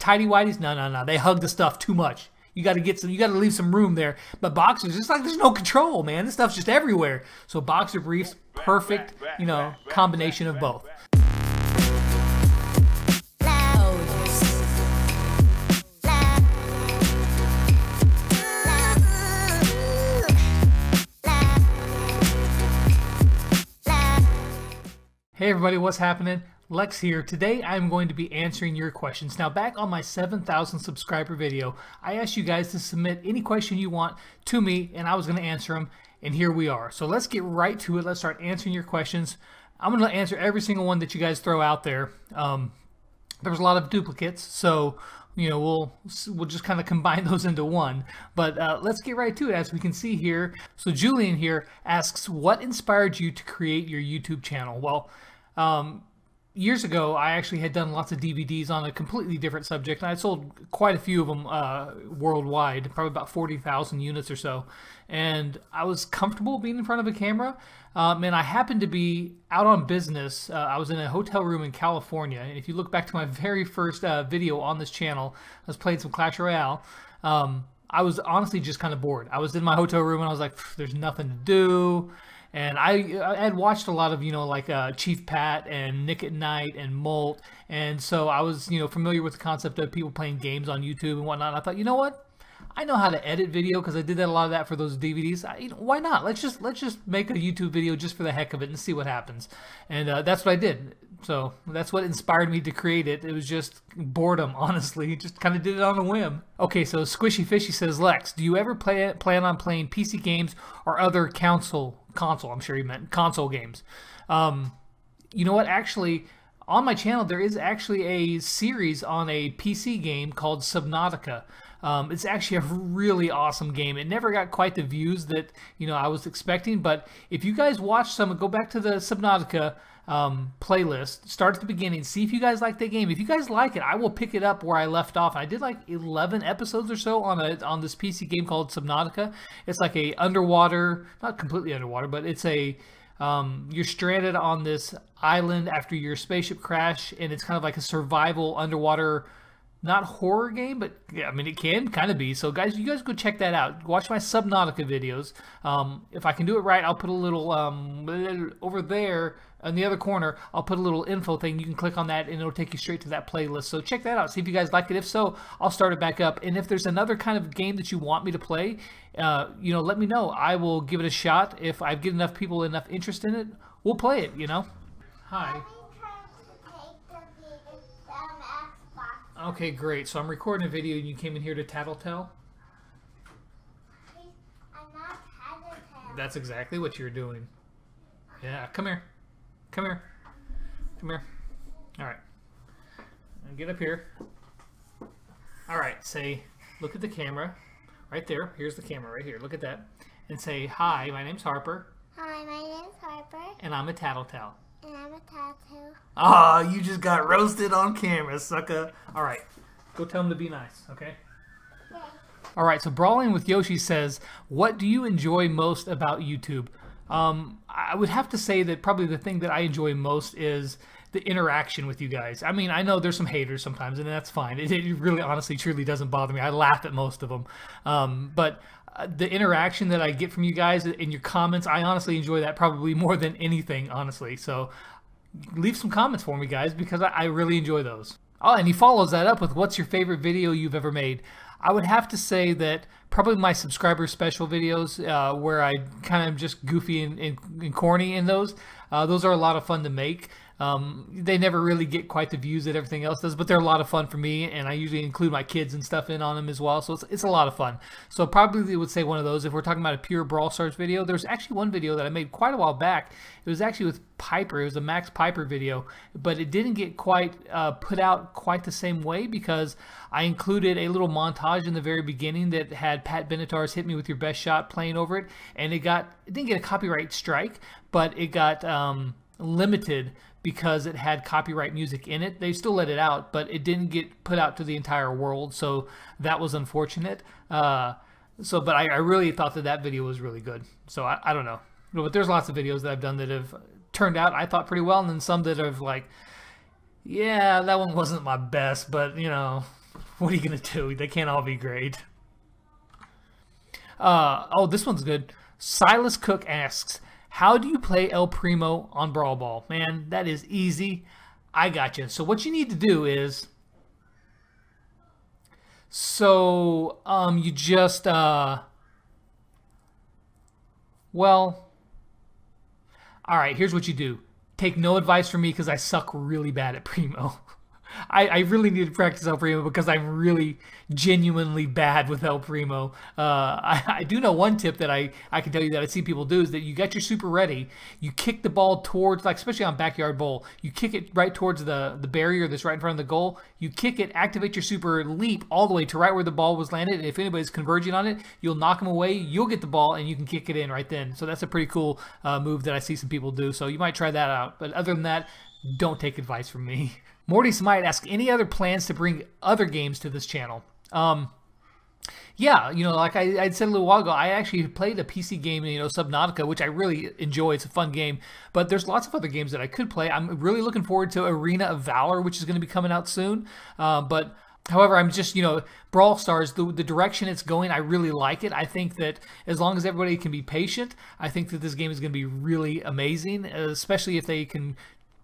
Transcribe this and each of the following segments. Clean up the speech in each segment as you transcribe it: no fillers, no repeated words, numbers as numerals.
tighty whities, no, they hug the stuff too much. You got to leave some room there. But boxers, it's like there's no control, man. This stuff's just everywhere. So boxer briefs, perfect, you know, combination of both. Hey everybody, what's happening? Lex here. Today I'm going to be answering your questions. Now, back on my 7,000 subscriber video, I asked you guys to submit any question you want to me, and I was going to answer them, and here we are. So let's get right to it. Let's start answering your questions. I'm going to answer every single one that you guys throw out there. There was a lot of duplicates, so you know we'll just kind of combine those into one. But let's get right to it. As we can see here, so Julian here asks, what inspired you to create your YouTube channel? Well, years ago, I actually had done lots of DVDs on a completely different subject, and I sold quite a few of them worldwide, probably about 40,000 units or so. And I was comfortable being in front of a camera, and I happened to be out on business. I was in a hotel room in California, and if you look back to my very first video on this channel, I was playing some Clash Royale. I was honestly just kind of bored. I was in my hotel room, and I was like, there's nothing to do. And I had watched a lot of, you know, like Chief Pat and Nick at Night and Molt. And so I was, you know, familiar with the concept of people playing games on YouTube and whatnot. I thought, you know what? I know how to edit video because I did that a lot of that for those DVDs. Why not? Let's just make a YouTube video just for the heck of it and see what happens. And that's what I did. So that's what inspired me to create it. It was just boredom, honestly. Just kind of did it on a whim. Okay, so Squishy Fishy says, Lex, do you ever plan on playing PC games or other console? I'm sure he meant console games. You know what? Actually, on my channel there is actually a series on a PC game called Subnautica. It's actually a really awesome game. It never got quite the views that I was expecting, but if you guys watch some, go back to the Subnautica playlist, start at the beginning, see if you guys like that game. If you guys like it, I will pick it up where I left off. I did like 11 episodes or so on this PC game called Subnautica. It's like a underwater, not completely underwater, but it's a you're stranded on this island after your spaceship crash, and it's kind of like a survival underwater, not horror game, but yeah, I mean, it can kind of be. So guys, you guys go check that out. Watch my Subnautica videos. If I can do it right, I'll put a little over there in the other corner. I'll put a little info thing. You can click on that and it'll take you straight to that playlist. So check that out. See if you guys like it. If so, I'll start it back up. And if there's another kind of game that you want me to play, let me know. I will give it a shot. If I get enough people, enough interest in it, we'll play it, Hi. Okay, great. So I'm recording a video and you came in here to tattletale? I'm not tattletale. That's exactly what you're doing. Yeah, come here. Come here. Come here. Alright. Get up here. Alright, say, look at the camera. Right there. Here's the camera right here. Look at that. And say, hi, my name's Harper. Hi, my name's Harper. And I'm a tattletale. And I'm a tattoo. Ah, you just got roasted on camera, sucker. Alright, go tell him to be nice, okay? Okay. Alright, so Brawling with Yoshi says, what do you enjoy most about YouTube? I would have to say that probably the thing that I enjoy most is the interaction with you guys. I mean, I know there's some haters sometimes, and that's fine. It really, honestly, truly doesn't bother me. I laugh at most of them. But the interaction that I get from you guys in your comments, I honestly enjoy that probably more than anything, honestly. So leave some comments for me, guys, because I really enjoy those. Oh, and he follows that up with, what's your favorite video you've ever made? I would have to say that probably my subscriber special videos, where I kind of just goofy and corny in those. Those are a lot of fun to make. They never really get quite the views that everything else does, but they're a lot of fun for me, and I usually include my kids and stuff in on them as well, so it's a lot of fun. So probably would say one of those. If we're talking about a pure Brawl Stars video, there's actually one video that I made quite a while back. It was actually with Piper. It was a Max Piper video, but it didn't get quite put out quite the same way because I included a little montage in the very beginning that had Pat Benatar's "Hit Me With Your Best Shot" playing over it, and it didn't get a copyright strike, but it got limited because it had copyright music in it. They still let it out, but it didn't get put out to the entire world, so that was unfortunate. But I really thought that video was really good. So I don't know. But there's lots of videos that I've done that have turned out, I thought, pretty well, and then some that have like, yeah, that one wasn't my best, but What are you gonna do? They can't all be great. Oh, this one's good. Silas Cook asks, how do you play El Primo on Brawl Ball? Man, that is easy. I got you. So what you need to do is, you just, well, all right, here's what you do. Take no advice from me because I suck really bad at Primo. I really need to practice El Primo because I'm really genuinely bad with El Primo. I do know one tip that I can tell you that I see people do is that you got your super ready, you kick the ball towards, like especially on Backyard Bowl, you kick it right towards the barrier that's right in front of the goal, you kick it, activate your super leap all the way to right where the ball was landed, and if anybody's converging on it, you'll knock them away, you'll get the ball, and you can kick it in right then. So that's a pretty cool move that I see some people do, so you might try that out. But other than that, don't take advice from me. Morty Smite asks, any other plans to bring other games to this channel? Yeah, like I said a little while ago, I actually played a PC game, Subnautica, which I really enjoy. It's a fun game, but there's lots of other games that I could play. I'm really looking forward to Arena of Valor, which is going to be coming out soon. But however, I'm just, Brawl Stars, the direction it's going, I really like it. I think that as long as everybody can be patient, I think that this game is going to be really amazing, especially if they can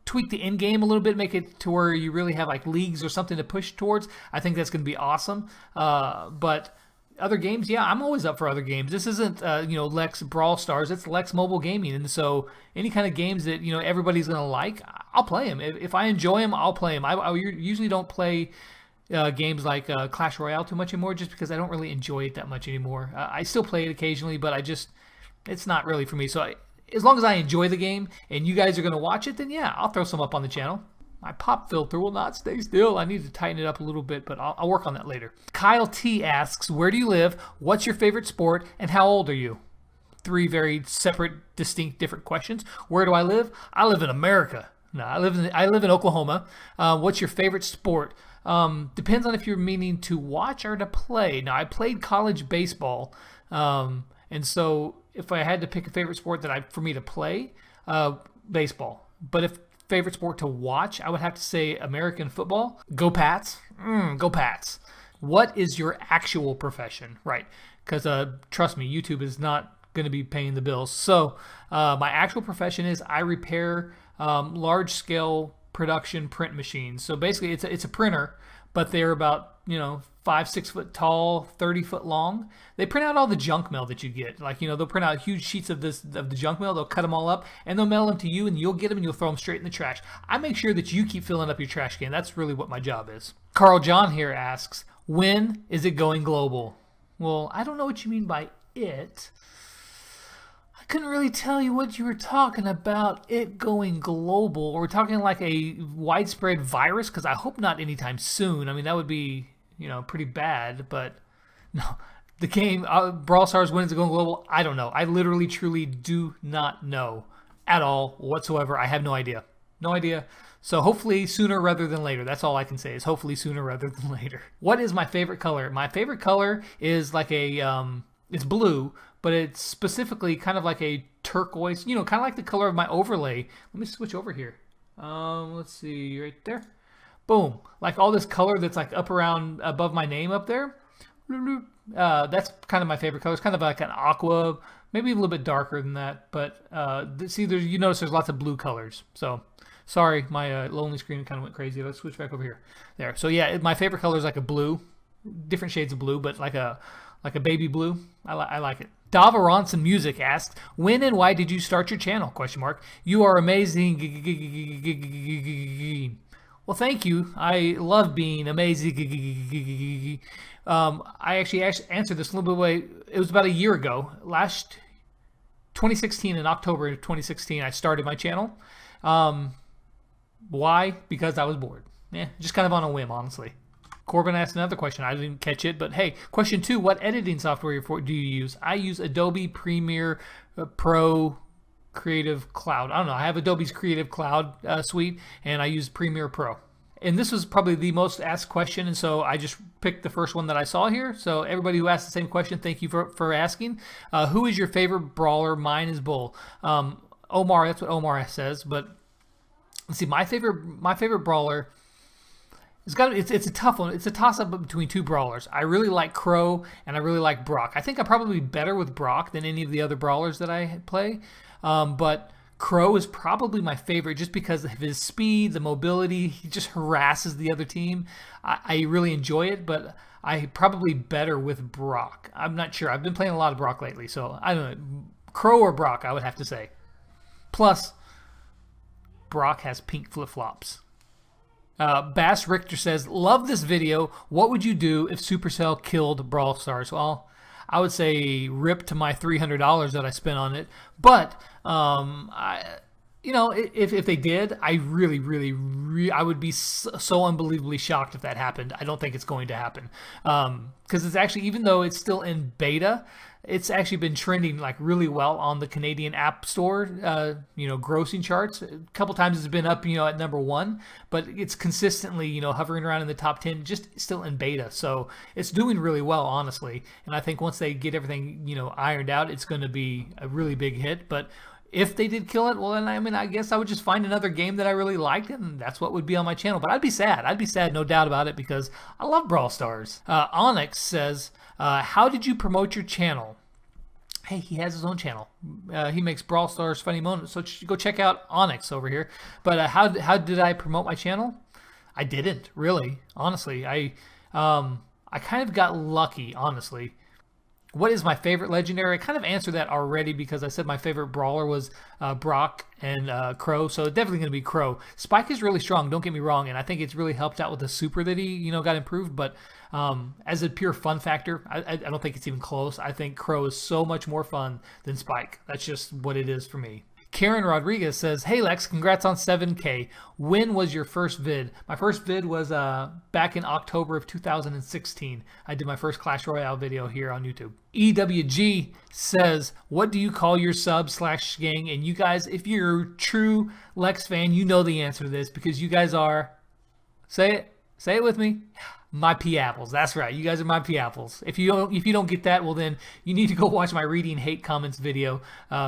tweak the end game a little bit, make it to where you really have like leagues or something to push towards. I think that's going to be awesome. But other games, yeah, I'm always up for other games. This isn't Lex Brawl Stars, it's Lex Mobile Gaming, and so any kind of games that everybody's going to like, I'll play them. If I enjoy them, I'll play them. I usually don't play games like Clash Royale too much anymore, just because I don't really enjoy it that much anymore. I still play it occasionally, but it's not really for me. So as long as I enjoy the game and you guys are going to watch it, then yeah, I'll throw some up on the channel. My pop filter will not stay still. I need to tighten it up a little bit, but I'll work on that later. Kyle T asks, where do you live? What's your favorite sport? And how old are you? 3 very separate, distinct, different questions. Where do I live? I live in America. No, I live in Oklahoma. What's your favorite sport? Depends on if you're meaning to watch or to play. Now, I played college baseball, and so if I had to pick a favorite sport for me to play, baseball. But if favorite sport to watch, I would have to say American football. Go Pats. Go Pats. What is your actual profession? Right. Because trust me, YouTube is not going to be paying the bills. So my actual profession is I repair large-scale production print machines. So basically, it's a printer, but they're about 5-6 foot tall, 30 foot long. They print out all the junk mail that you get. Like, they'll print out huge sheets of the junk mail. They'll cut them all up and they'll mail them to you, and you'll get them and you'll throw them straight in the trash. I make sure that you keep filling up your trash can. That's really what my job is. Carl John here asks, when is it going global? Well, I don't know what you mean by it. I couldn't really tell you what you were talking about, it going global. Or we're talking like a widespread virus, because I hope not anytime soon. I mean, that would be pretty bad, but no. The game, Brawl Stars, when is it going global? I don't know. I literally, truly do not know at all whatsoever. I have no idea. No idea. So hopefully sooner rather than later. That's all I can say is hopefully sooner rather than later. What is my favorite color? My favorite color is like it's blue, but it's specifically kind of like a turquoise, kind of like the color of my overlay. Let me switch over here. Let's see, right there. Boom. Like all this color that's like up around above my name up there. That's kind of my favorite color. It's kind of like an aqua, maybe a little bit darker than that. But see, you notice there's lots of blue colors. So sorry, my lonely screen kind of went crazy. Let's switch back over here. There. So yeah, my favorite color is like a blue, different shades of blue, but like a baby blue. I like it. Dava Ronson Music asks, when and why did you start your channel? Question mark. You are amazing. Well, thank you. I love being amazing. I actually answered this a little bit away. It was about a year ago. 2016, in October of 2016, I started my channel. Why? Because I was bored. Just kind of on a whim, honestly. Corbin asked another question. I didn't catch it, but hey, question 2, what editing software do you use? I use Adobe Premiere Pro Creative Cloud. I don't know. I have Adobe's Creative Cloud suite, and I use Premiere Pro. And this was probably the most asked question, and so I just picked the first one that I saw here. So everybody who asked the same question, thank you for asking. Who is your favorite brawler? Mine is Bull. Omar, that's what Omar says. But let's see, my favorite brawler It's a tough one. It's a toss-up between two brawlers. I really like Crow and I really like Brock. I think I'm probably better with Brock than any of the other brawlers that I play. But Crow is probably my favorite just because of his speed, the mobility. He just harasses the other team. I really enjoy it, but I'm probably better with Brock. I'm not sure. I've been playing a lot of Brock lately, so I don't know. Crow or Brock, I would have to say. Plus, Brock has pink flip-flops. Bass Richter says, love this video. What would you do if Supercell killed Brawl Stars? Well, I would say rip to my $300 that I spent on it. But, if they did, I I would be so unbelievably shocked if that happened. I don't think it's going to happen. Because it's actually, even though it's still in beta, it's actually been trending like really well on the Canadian App Store, grossing charts. A couple times it's been up, at #1, but it's consistently, hovering around in the top 10, just still in beta. So it's doing really well, honestly. And I think once they get everything, ironed out, it's going to be a really big hit. But if they did kill it, well, then I guess I would just find another game that I really liked, and that's what would be on my channel. But I'd be sad. I'd be sad, no doubt about it, because I love Brawl Stars. Onyx says, how did you promote your channel? Hey, he has his own channel. He makes Brawl Stars funny moments, so go check out Onyx over here. But how did I promote my channel? I didn't, really, honestly. I kind of got lucky, honestly. What is my favorite legendary? I kind of answered that already because I said my favorite brawler was Brock and Crow, so definitely going to be Crow. Spike is really strong, don't get me wrong, and I think it's really helped out with the super that he got improved, but as a pure fun factor, I don't think it's even close. I think Crow is so much more fun than Spike. That's just what it is for me. Karen Rodriguez says, hey Lex, congrats on 7K. When was your first vid? My first vid was back in October of 2016. I did my first Clash Royale video here on YouTube. EWG says, what do you call your sub/gang? And you guys, if you're a true Lex fan, you know the answer to this because you guys are, say it with me, my pea apples. That's right. You guys are my pea apples. If you don't get that, well then you need to go watch my reading hate comments video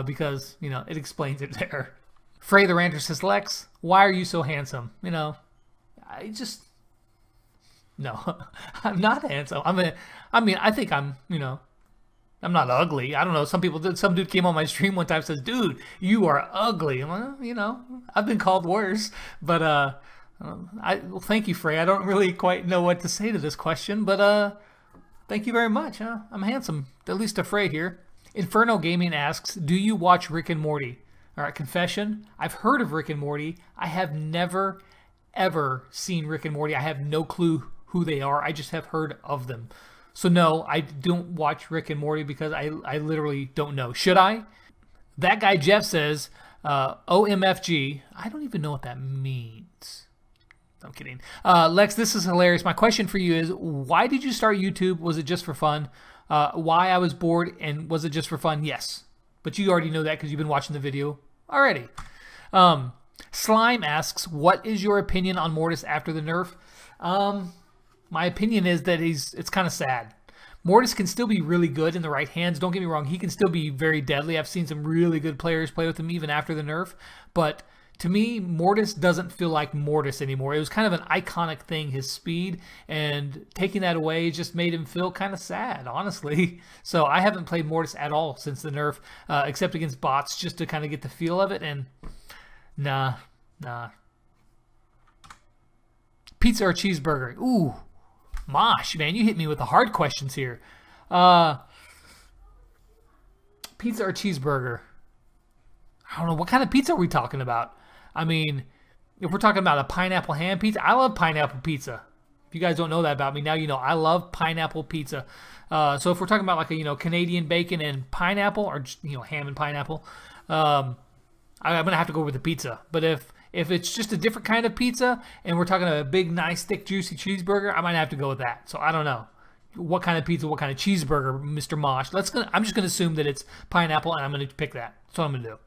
because it explains it there. Frey the Ranter says, Lex, why are you so handsome? I just no, I'm not handsome. I think I'm I'm not ugly. I don't know. Some dude came on my stream one time and says, dude, you are ugly. Well, I've been called worse, but well, thank you, Frey. I don't really quite know what to say to this question, but thank you very much. I'm handsome, at least to Frey here. Inferno Gaming asks, do you watch Rick and Morty? All right, confession, I've heard of Rick and Morty. I have never, ever seen Rick and Morty. I have no clue who they are. I just have heard of them. So no, I don't watch Rick and Morty because I literally don't know. Should I? That guy Jeff says, OMFG. I don't even know what that means. I'm kidding. Lex, this is hilarious. My question for you is, why did you start YouTube? Was it just for fun? Why I was bored, and was it just for fun? Yes. But you already know that because you've been watching the video already. Slime asks, what is your opinion on Mortis after the nerf? My opinion is that it's kind of sad. Mortis can still be really good in the right hands. Don't get me wrong. He can still be very deadly. I've seen some really good players play with him even after the nerf. But to me, Mortis doesn't feel like Mortis anymore. It was kind of an iconic thing, his speed, and taking that away just made him feel kind of sad, honestly. So I haven't played Mortis at all since the nerf, except against bots, just to kind of get the feel of it, and nah. Pizza or cheeseburger? Ooh, Mosh, man, you hit me with the hard questions here. Pizza or cheeseburger? I don't know, what kind of pizza are we talking about? I mean, if we're talking about a pineapple ham pizza, I love pineapple pizza. If you guys don't know that about me, now you know I love pineapple pizza. So if we're talking about like a Canadian bacon and pineapple, or just, ham and pineapple, I'm gonna have to go with the pizza. But if it's just a different kind of pizza and we're talking a big, nice, thick, juicy cheeseburger, I might have to go with that. So I don't know. What kind of pizza, what kind of cheeseburger, Mr. Mosh? I'm just gonna assume that it's pineapple, and I'm gonna pick that. That's what I'm gonna do.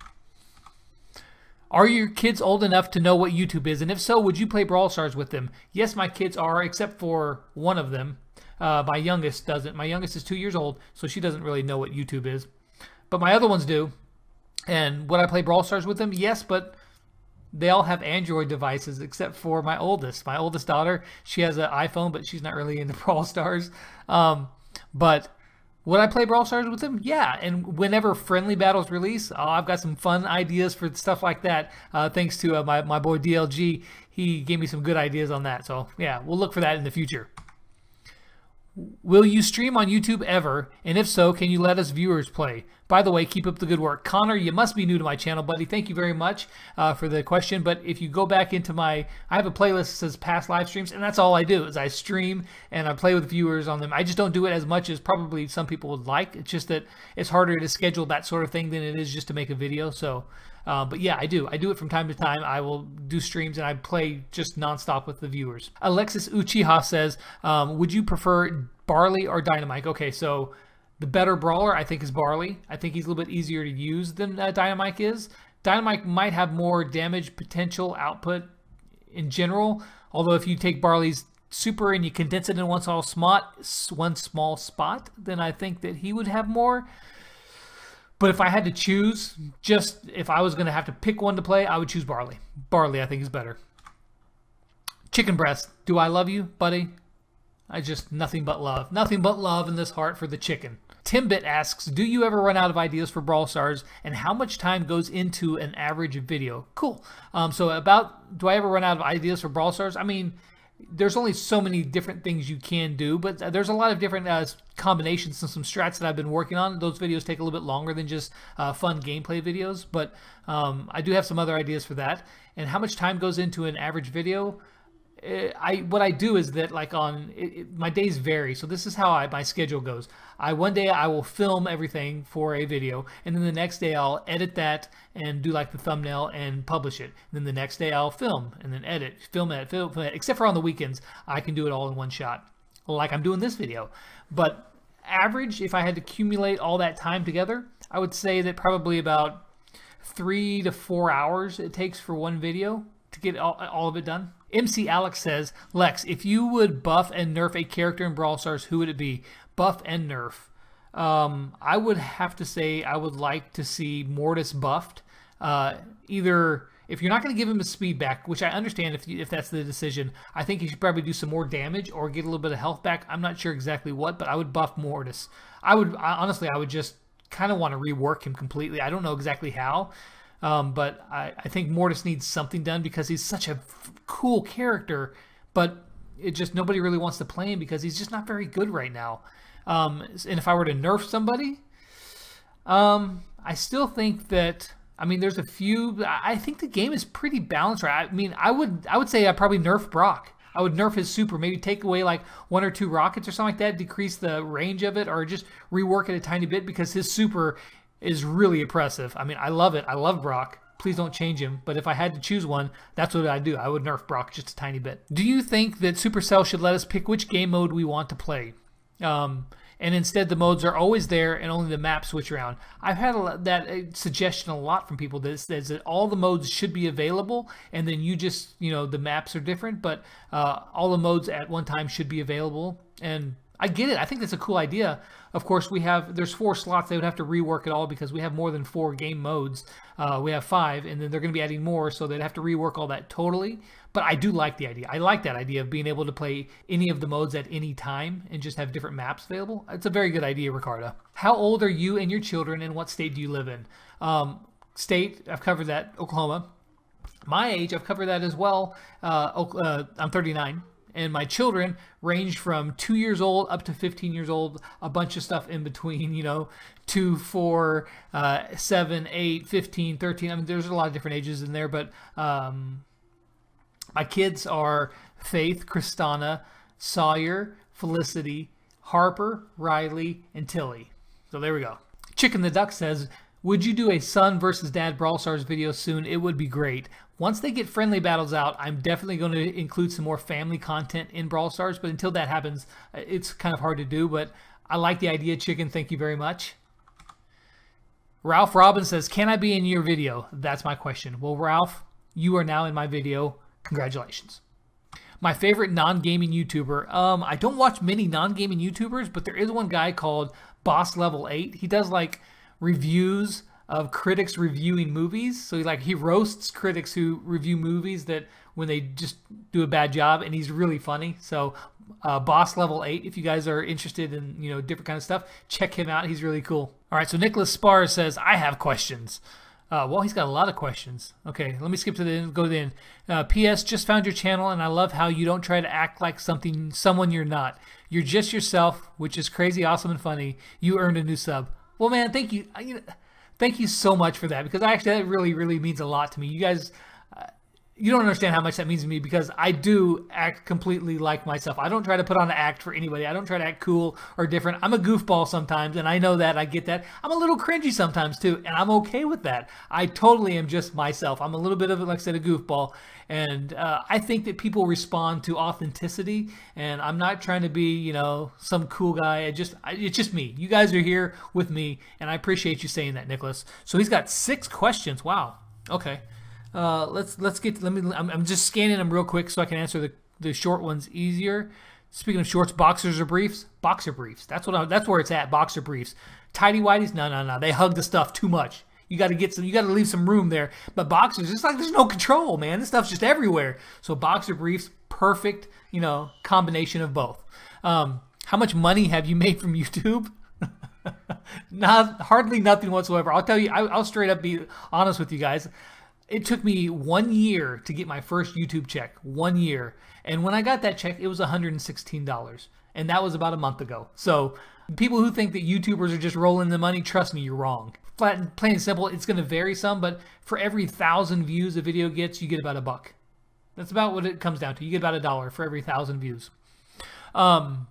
Are your kids old enough to know what YouTube is? And if so, would you play Brawl Stars with them? Yes, my kids are, except for one of them. My youngest doesn't. My youngest is 2 years old, so she doesn't really know what YouTube is. But my other ones do. And would I play Brawl Stars with them? Yes, but They all have Android devices except for my oldest. My oldest daughter, she has an iPhone, but she's not really into Brawl Stars. But would I play Brawl Stars with them? Yeah, and whenever friendly battles release, I've got some fun ideas for stuff like that. Thanks to my boy DLG, he gave me some good ideas on that. So yeah, we'll look for that in the future. Will you stream on YouTube ever? And if so, can you let us viewers play? By the way, keep up the good work. Connor, you must be new to my channel, buddy. Thank you very much for the question. But if you go back into I have a playlist that says past live streams, and that's all I do is I stream and I play with viewers on them. I just don't do it as much as probably some people would like. It's just that it's harder to schedule that sort of thing than it is just to make a video. So, but yeah, I do it from time to time. I will do streams and I play just nonstop with the viewers. Alexis Uchiha says, would you prefer Barley or Dynamite? Okay, so the better brawler, I think, is Barley. I think he's a little bit easier to use than Dynamite is. Dynamite might have more damage potential output in general, although if you take Barley's super and you condense it in one small spot, then I think that he would have more. But if I had to choose, just if I was going to have to pick one to play, I would choose Barley. Barley, I think, is better. Chicken breast, do I love you, buddy? I just, nothing but love. Nothing but love in this heart for the chicken. Timbit asks, do you ever run out of ideas for Brawl Stars, and how much time goes into an average video? Cool. So about, do I ever run out of ideas for Brawl Stars? I mean, there's only so many different things you can do, but there's a lot of different combinations and some strats that I've been working on. Those videos take a little bit longer than just fun gameplay videos, but I do have some other ideas for that. And how much time goes into an average video? What I do is that, like, my days vary, so this is how my schedule goes. One day I will film everything for a video, and then the next day I'll edit that and do like the thumbnail and publish it. And then the next day I'll film and then edit, film, except for on the weekends I can do it all in one shot, like I'm doing this video. But average, if I had to accumulate all that time together, I would say that probably about 3 to 4 hours it takes for one video to get all of it done. MC Alex says, Lex, if you would buff and nerf a character in Brawl Stars, who would it be? Buff and nerf. I would have to say I would like to see Mortis buffed. Either, if you're not going to give him a speed back, which I understand if that's the decision, I think he should probably do some more damage or get a little bit of health back. I'm not sure exactly what, but I would buff Mortis. Honestly, I would just kind of want to rework him completely. I don't know exactly how. But I think Mortis needs something done because he's such a cool character, but it just, nobody really wants to play him because he's just not very good right now. And if I were to nerf somebody, I still think that, I mean, there's a few, I think the game is pretty balanced, right? I mean, I would say I'd probably nerf Brock. I would nerf his super, maybe take away like 1 or 2 rockets or something like that, decrease the range of it, or just rework it a tiny bit because his super is really oppressive. I mean, I love it. I love Brock. Please don't change him. But if I had to choose one, that's what I'd do. I would nerf Brock just a tiny bit. Do you think that Supercell should let us pick which game mode we want to play? And instead the modes are always there and only the maps switch around. I've had that suggestion a lot from people that says that all the modes should be available and then you just, you know, the maps are different, but all the modes at one time should be available. And I get it. I think that's a cool idea. Of course, there's 4 slots. They would have to rework it all because we have more than 4 game modes. We have 5, and then they're going to be adding more, so they'd have to rework all that totally. But I do like the idea. I like that idea of being able to play any of the modes at any time and just have different maps available. It's a very good idea, Ricardo. How old are you and your children, and what state do you live in? State, I've covered that, Oklahoma. My age, I've covered that as well. I'm 39. And my children range from 2 years old up to 15 years old, a bunch of stuff in between, you know, 2, 4, 7, 8, 15, 13. I mean, there's a lot of different ages in there, but my kids are Faith, Kristana, Sawyer, Felicity, Harper, Riley, and Tilly. So there we go. Chicken the Duck says, would you do a son versus dad Brawl Stars video soon? It would be great. Once they get friendly battles out, I'm definitely going to include some more family content in Brawl Stars, but until that happens, it's kind of hard to do, but I like the idea, Chicken. Thank you very much. Ralph Robbins says, can I be in your video? That's my question. Well, Ralph, you are now in my video. Congratulations. My favorite non-gaming YouTuber. I don't watch many non-gaming YouTubers, but there is one guy called Boss Level 8. He does like reviews of critics reviewing movies. So he roasts critics who review movies that when they just do a bad job, and he's really funny. So Boss Level 8, if you guys are interested in different kind of stuff, check him out. He's really cool. All right, so Nicholas Spar says, I have questions. Well, he's got a lot of questions. Okay, let me skip to the end, go to the end. P.S. Just found your channel, and I love how you don't try to act like someone you're not. You're just yourself, which is crazy, awesome, and funny. You earned a new sub. Well, man, thank you. Thank you so much for that, because actually that really, really means a lot to me. You guys, you don't understand how much that means to me, because I do act completely like myself. I don't try to put on an act for anybody. I don't try to act cool or different. I'm a goofball sometimes, and I know that. I get that. I'm a little cringy sometimes too, and I'm okay with that. I totally am just myself. I'm a little bit of, like I said, a goofball, and I think that people respond to authenticity, and I'm not trying to be, some cool guy. It's just me. You guys are here with me, and I appreciate you saying that, Nicholas. So he's got 6 questions. Wow. Okay. I'm just scanning them real quick so I can answer the short ones easier. Speaking of shorts, boxers or briefs? Boxer briefs. That's where it's at. Boxer briefs. Tidy whities? No. They hug the stuff too much. You got to leave some room there. But boxers, it's like there's no control, man. This stuff's just everywhere. So boxer briefs, perfect, combination of both. How much money have you made from YouTube? Hardly nothing whatsoever. I'll tell you, I'll straight up be honest with you guys. It took me 1 year to get my first YouTube check. 1 year. And when I got that check, it was $116. And that was about a month ago. So people who think that YouTubers are just rolling the money, trust me, you're wrong. Plain and simple, it's going to vary some, but for every 1,000 views a video gets, you get about $1. That's about what it comes down to. You get about $1 for every 1,000 views. When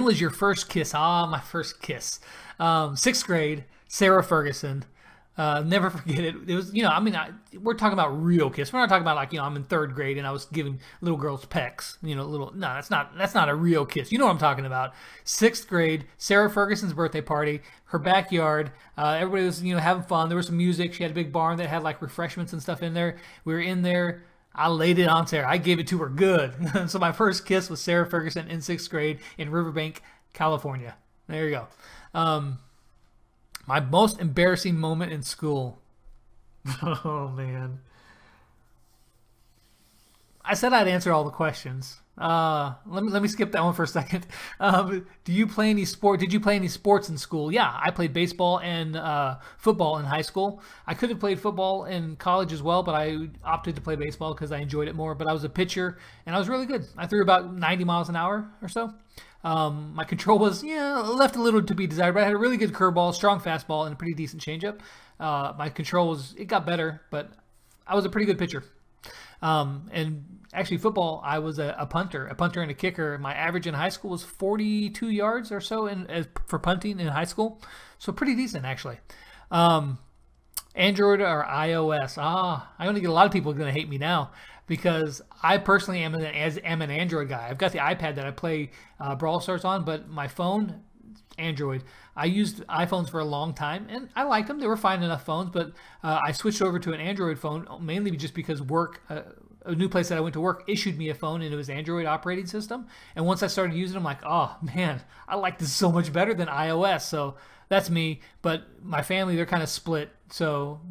was your first kiss? My first kiss. 6th grade, Sarah Ferguson. Never forget it. It was, we're talking about real kiss. We're not talking about I'm in 3rd grade and I was giving little girls pecks. No, that's not a real kiss. You know what I'm talking about. 6th grade, Sarah Ferguson's birthday party, her backyard. Everybody was, having fun. There was some music. She had a big barn that had refreshments and stuff in there. We were in there. I laid it on Sarah. I gave it to her good. So my first kiss was Sarah Ferguson in 6th grade in Riverbank, California. There you go. My most embarrassing moment in school. Oh, man. I said I'd answer all the questions. Let me skip that one for a second. Did you play any sports in school? Yeah, I played baseball and football in high school. I could have played football in college as well, but I opted to play baseball because I enjoyed it more. But I was a pitcher, and I was really good. I threw about 90 miles an hour or so. My control was, left a little to be desired, but I had a really good curveball, strong fastball, and a pretty decent changeup. My control it got better, but I was a pretty good pitcher. And actually football, I was a punter and a kicker. My average in high school was 42 yards or so for punting in high school. So pretty decent, actually. Android or iOS? I only get a lot of people going to hate me now, because I personally am an Android guy. I've got the iPad that I play Brawl Stars on, but my phone, Android. I used iPhones for a long time, and I liked them. They were fine enough phones, but I switched over to an Android phone, mainly just because work, a new place that I went to work issued me a phone, and it was Android operating system. And once I started using it, I'm like, oh, man, I like this so much better than iOS. So that's me. But my family, they're kind of split. So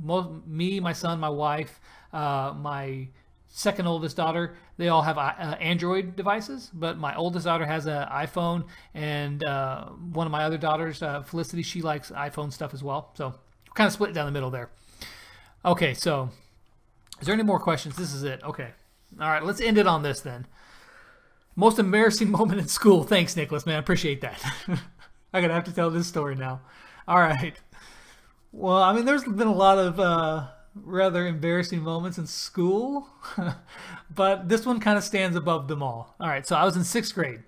me, my son, my wife, my second oldest daughter, they all have Android devices, but my oldest daughter has an iPhone, and one of my other daughters, Felicity, she likes iPhone stuff as well. So we're kind of split down the middle there. Okay, so is there any more questions? This is it. Okay. All right, let's end it on this then. Most embarrassing moment in school. Thanks, Nicholas, man. I appreciate that. I'm going to have to tell this story now. All right. Well, I mean, there's been a lot of rather embarrassing moments in school, but this one kind of stands above them all. All right, so I was in 6th grade.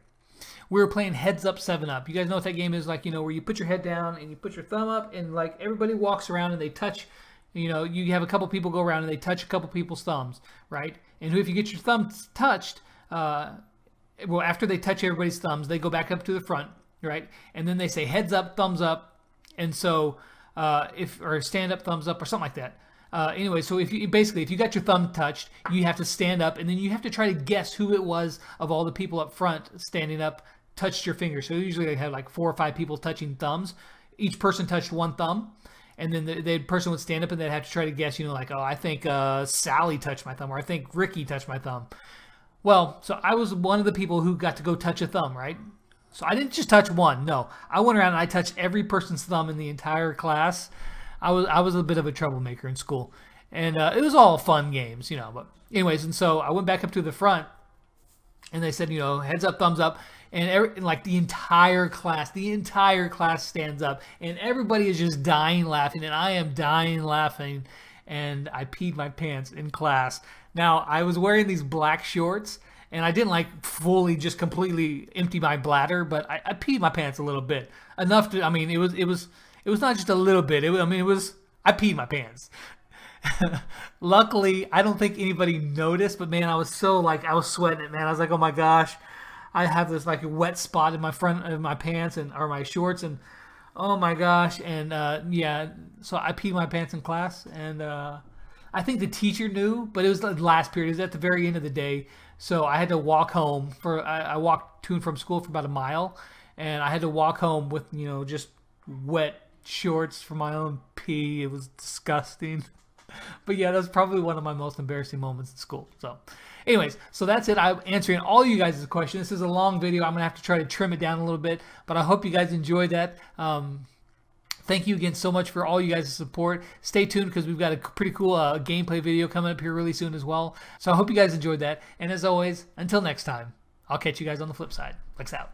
We were playing Heads Up 7-Up. You guys know what that game is, where you put your head down and you put your thumb up, and everybody walks around and they touch, you have a couple people go around and they touch a couple people's thumbs, right? And if you get your thumb touched, well, after they touch everybody's thumbs, they go back up to the front, right? And then they say heads up, thumbs up, and so or stand up, thumbs up, or something like that. Anyway, so if you got your thumb touched, you have to stand up, and then you have to try to guess who it was of all the people up front standing up touched your finger. So usually they have 4 or 5 people touching thumbs. Each person touched one thumb, and then the person would stand up and they'd have to try to guess, like, oh, I think Sally touched my thumb, or I think Ricky touched my thumb. Well, so I was one of the people who got to go touch a thumb, right? So I didn't just touch one. No, I went around and I touched every person's thumb in the entire class. I was a bit of a troublemaker in school, and it was all fun games, But anyways, and so I went back up to the front, and they said, heads up, thumbs up, and like the entire class stands up, and everybody is just dying laughing, and I am dying laughing, and I peed my pants in class. Now I was wearing these black shorts. And I didn't like fully just completely empty my bladder, but I peed my pants a little bit, enough to. I mean, it was not just a little bit. I peed my pants. Luckily, I don't think anybody noticed, but man, I was sweating it, man. I was like, oh my gosh, I have this like a wet spot in my front of my pants or my shorts, and oh my gosh, and yeah, so I peed my pants in class, and I think the teacher knew, but it was the last period. It was at the very end of the day. So I had to walk home I walked to and from school for about a mile, and I had to walk home with, just wet shorts from my own pee. It was disgusting. But yeah, that was probably one of my most embarrassing moments in school. So anyways, so that's it. I'm answering all you guys' questions. This is a long video. I'm going to have to try to trim it down a little bit, but I hope you guys enjoyed that. Thank you again so much for all you guys' support. Stay tuned because we've got a pretty cool gameplay video coming up here really soon as well. So I hope you guys enjoyed that. And as always, until next time, I'll catch you guys on the flip side. Lex out.